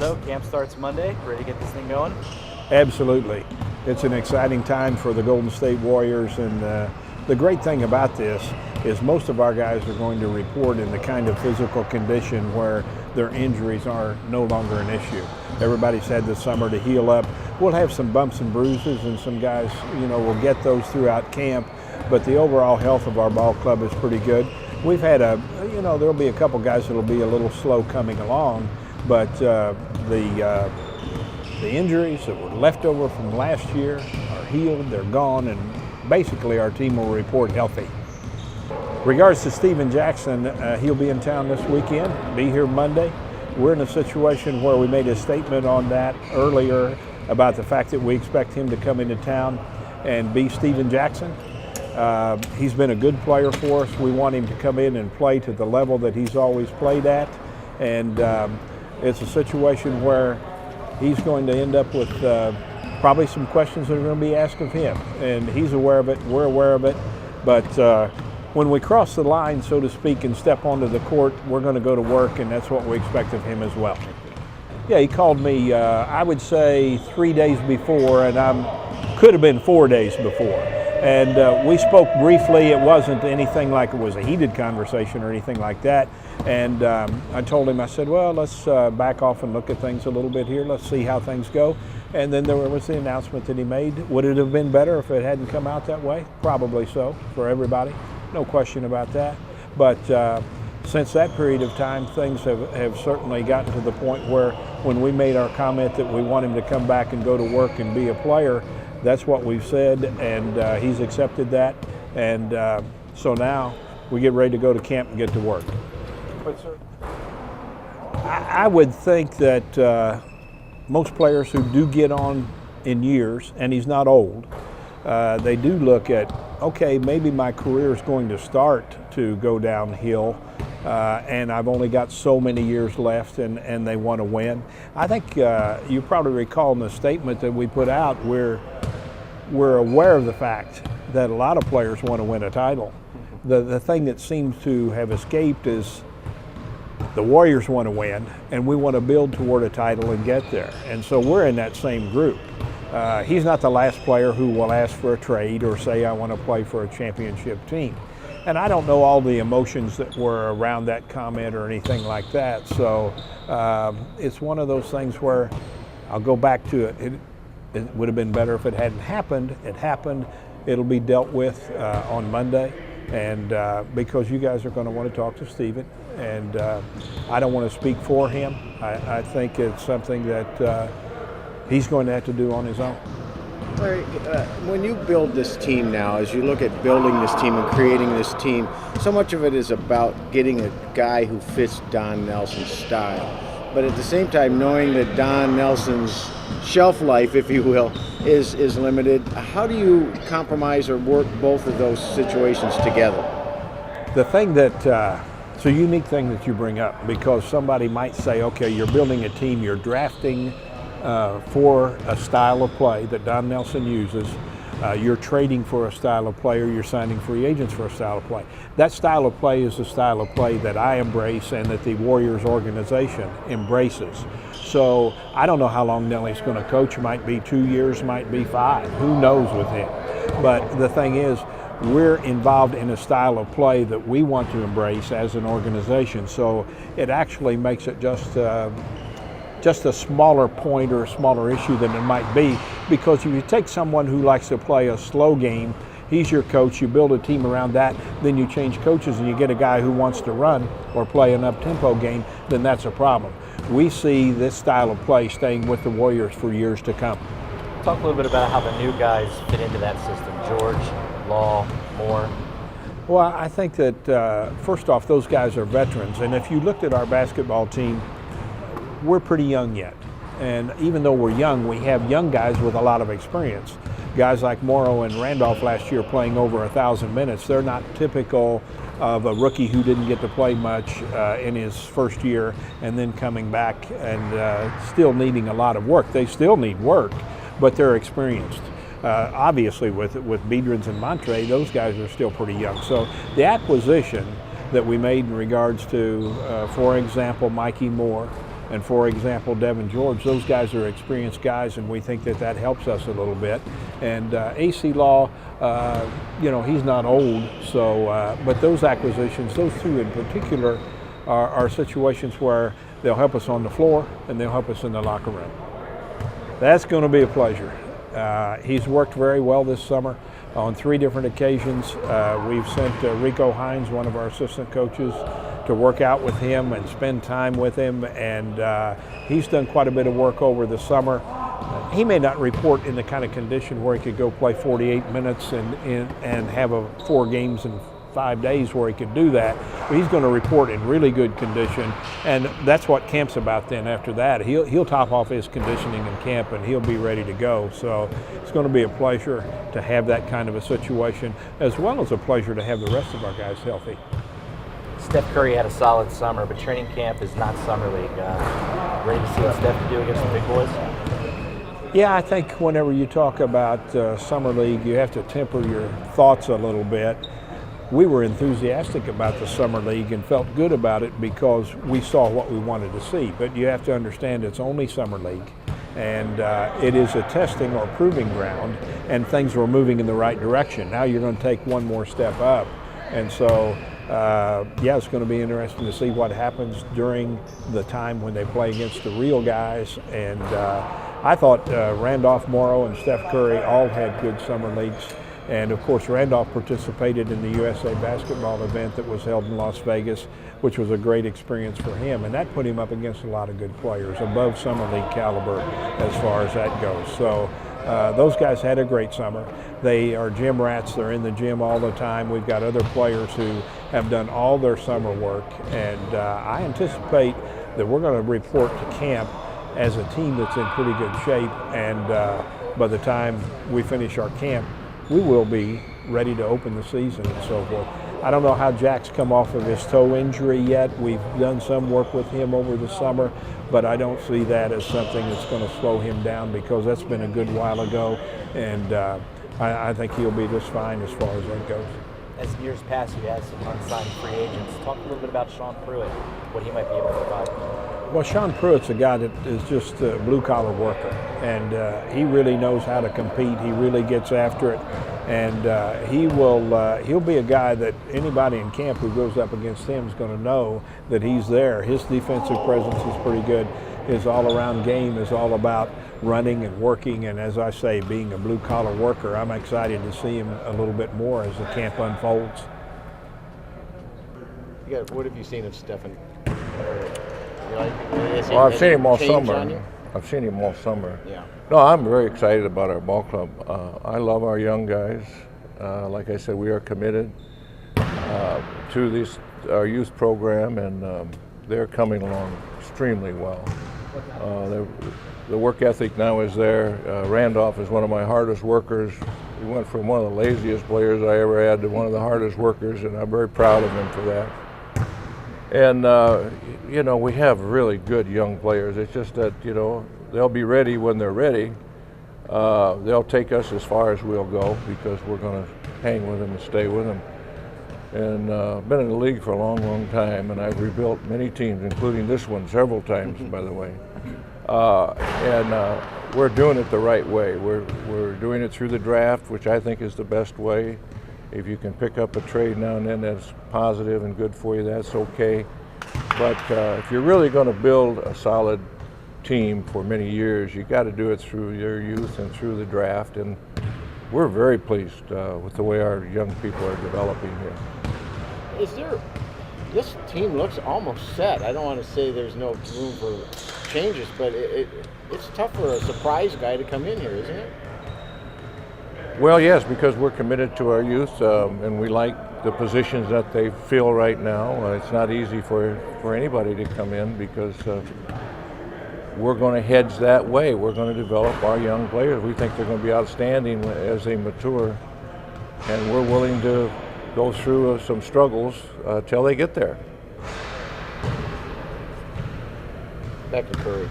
though. Camp starts Monday. Ready to get this thing going? Absolutely. It's an exciting time for the Golden State Warriors, and the great thing about this is most of our guys are going to report in the kind of physical condition where their injuries are no longer an issue. Everybody's had the summer to heal up. We'll have some bumps and bruises, and some guys, will get those throughout camp, but the overall health of our ball club is pretty good. We've had there'll be a couple guys that'll be a little slow coming along, but the injuries that were left over from last year are healed, they're gone, and basically our team will report healthy. Regards to Steven Jackson, he'll be in town this weekend, be here Monday. We're in a situation where we made a statement on that earlier about the fact that we expect him to come into town and be Steven Jackson. He's been a good player for us. We want him to come in and play to the level that he's always played at, and it's a situation where he's going to end up with probably some questions that are going to be asked of him, and he's aware of it, we're aware of it, but when we cross the line, so to speak, and step onto the court, we're going to go to work, and that's what we expect of him as well. Yeah, he called me, I would say 3 days before, and could have been 4 days before. And we spoke briefly. It wasn't anything like it was a heated conversation or anything like that. And I told him, I said, well, let's back off and look at things a little bit here. Let's see how things go. And then there was the announcement that he made. Would it have been better if it hadn't come out that way? Probably so, for everybody. No question about that. But since that period of time, things have certainly gotten to the point where when we made our comment that we want him to come back and go to work and be a player, that's what we've said, and he's accepted that. And so now we get ready to go to camp and get to work. But, sir, I would think that most players who do get on in years, and he's not old, they do look at, okay, maybe my career is going to start to go downhill, and I've only got so many years left, and they want to win. I think you probably recall in the statement that we put out, we're aware of the fact that a lot of players want to win a title. The thing that seems to have escaped is the Warriors want to win, and we want to build toward a title and get there. And so we're in that same group. He's not the last player who will ask for a trade or say, I want to play for a championship team. And I don't know all the emotions that were around that comment or anything like that. So it's one of those things where I'll go back to it. It would have been better if it hadn't happened. It happened. It'll be dealt with on Monday. And because you guys are going to want to talk to Steven, and I don't want to speak for him. I think it's something that he's going to have to do on his own. Larry, when you build this team now, as you look at building this team and creating this team, so much of it is about getting a guy who fits Don Nelson's style. But at the same time, knowing that Don Nelson's shelf life, if you will, is limited, how do you compromise or work both of those situations together? The thing that, it's a unique thing that you bring up, because somebody might say, okay, you're building a team, you're drafting for a style of play that Don Nelson uses. You're trading for a style of play, or you're signing free agents for a style of play. That style of play is the style of play that I embrace and that the Warriors organization embraces. So I don't know how long Nelly's going to coach. It might be 2 years, might be 5. Who knows with him? But the thing is, we're involved in a style of play that we want to embrace as an organization. So it actually makes it just a smaller point or a smaller issue than it might be, because if you take someone who likes to play a slow game, he's your coach, you build a team around that, then you change coaches and you get a guy who wants to run or play an up-tempo game, then that's a problem. We see this style of play staying with the Warriors for years to come. Talk a little bit about how the new guys fit into that system. George, Law, Moore. Well, I think that first off, those guys are veterans, and if you looked at our basketball team, we're pretty young yet. And even though we're young, we have young guys with a lot of experience. Guys like Morrow and Randolph last year playing over 1,000 minutes. They're not typical of a rookie who didn't get to play much in his first year and then coming back and still needing a lot of work. They still need work, but they're experienced. Obviously with Biedrins and Montre, those guys are still pretty young. So the acquisition that we made in regards to, for example, Mikey Moore, And for example, Devin George, those guys are experienced guys, and we think that helps us a little bit. And AC Law, he's not old, so but those acquisitions, those two in particular, are situations where they'll help us on the floor and they'll help us in the locker room. That's going to be a pleasure. He's worked very well this summer on 3 different occasions. We've sent Rico Hines, one of our assistant coaches, to work out with him and spend time with him, and he's done quite a bit of work over the summer. He may not report in the kind of condition where he could go play 48 minutes and have 4 games in 5 days where he could do that, but he's going to report in really good condition, and that's what camp's about. Then after that, he'll top off his conditioning in camp and he'll be ready to go. So it's going to be a pleasure to have that kind of a situation, as well as a pleasure to have the rest of our guys healthy. Steph Curry had a solid summer, but training camp is not summer league. Ready to see what Steph can do against the big boys? Yeah, I think whenever you talk about summer league, you have to temper your thoughts a little bit. We were enthusiastic about the summer league and felt good about it because we saw what we wanted to see. But you have to understand it's only summer league, and it is a testing or proving ground, and things were moving in the right direction. Now you're going to take one more step up, and so it's going to be interesting to see what happens during the time when they play against the real guys. And I thought Randolph Morrow and Steph Curry all had good summer leagues. And of course, Randolph participated in the USA basketball event that was held in Las Vegas, which was a great experience for him. And that put him up against a lot of good players, above summer league caliber as far as that goes. So those guys had a great summer. They are gym rats. They're in the gym all the time. We've got other players who have done all their summer work. And I anticipate that we're going to report to camp as a team that's in pretty good shape. And by the time we finish our camp, we will be ready to open the season and so forth. I don't know how Jack's come off of his toe injury yet. We've done some work with him over the summer, but I don't see that as something that's going to slow him down, because that's been a good while ago, and I think he'll be just fine as far as that goes. As years pass, you had some unsigned free agents. Talk a little bit about Sean Pruitt, what he might be able to provide. Well, Sean Pruitt's a guy that is just a blue-collar worker, and he really knows how to compete. He really gets after it, and he'll be a guy that anybody in camp who goes up against him is going to know that he's there. His defensive presence is pretty good. His all-around game is all about running and working, and as I say, being a blue-collar worker. I'm excited to see him a little bit more as the camp unfolds. What have you seen of Stephen? Well, I've seen him all summer. Yeah. No, I'm very excited about our ball club. I love our young guys. Like I said, we are committed to our youth program, and they're coming along extremely well. The work ethic now is there. Randolph is one of my hardest workers. He went from one of the laziest players I ever had to one of the hardest workers, and I'm very proud of him for that. And, we have really good young players. It's just that, they'll be ready when they're ready. They'll take us as far as we'll go, because we're going to hang with them and stay with them. And been in the league for a long, long time, and I've rebuilt many teams, including this one several times, by the way. We're doing it the right way. We're doing it through the draft, which I think is the best way. If you can pick up a trade now and then that's positive and good for you, that's okay. But if you're really going to build a solid team for many years, you got to do it through your youth and through the draft. And we're very pleased with the way our young people are developing here. This team looks almost set. I don't want to say there's no room for changes, but it's tough for a surprise guy to come in here, isn't it? Well, yes, because we're committed to our youth, and we like the positions that they fill right now. It's not easy for anybody to come in, because we're going to hedge that way. We're going to develop our young players. We think they're going to be outstanding as they mature, and we're willing to go through some struggles till they get there. Back to Curry.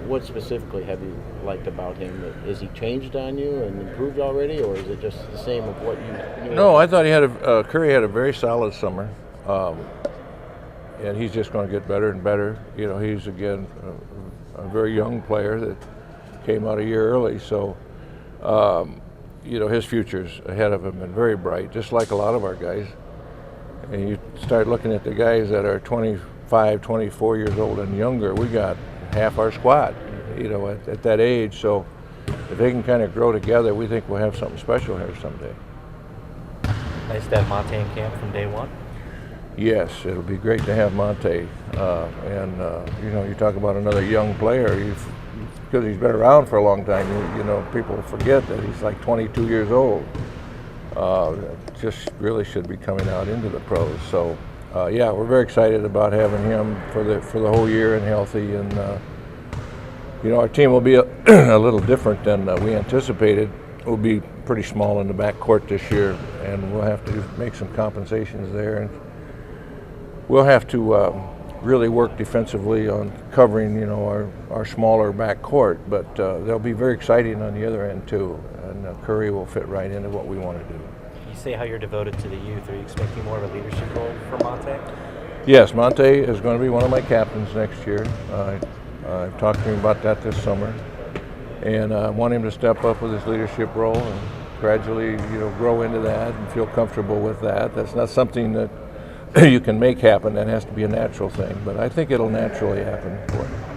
What specifically have you liked about him? Is he changed on you and improved already, or is it just the same of what you knew? No, I thought Curry had a very solid summer. and he's just going to get better and better. You know, he's again a very young player that came out a year early, so you know, his future's ahead of him and very bright, just like a lot of our guys. And you start looking at the guys that are 25, 24 years old and younger, we got half our squad, you know, at that age. So if they can kind of grow together, we think we'll have something special here someday. Nice to have Monta in camp from day one. Yes, it'll be great to have Monta. You know, you talk about another young player, because he's been around for a long time, you know, people forget that he's like 22 years old. Just really should be coming out into the pros. So yeah, we're very excited about having him for the whole year and healthy. And you know, our team will be a little different than we anticipated. We'll be pretty small in the back court this year, and we'll have to make some compensations there. And we'll have to really work defensively on covering, you know, our smaller back court. But they'll be very exciting on the other end too. And Curry will fit right into what we want to do. You say how you're devoted to the youth. Are you expecting more of a leadership role for Monta? Yes, Monta is going to be one of my captains next year. I've talked to him about that this summer, and I want him to step up with his leadership role and gradually, you know, grow into that and feel comfortable with that. That's not something that you can make happen. That has to be a natural thing, but I think it'll naturally happen for him.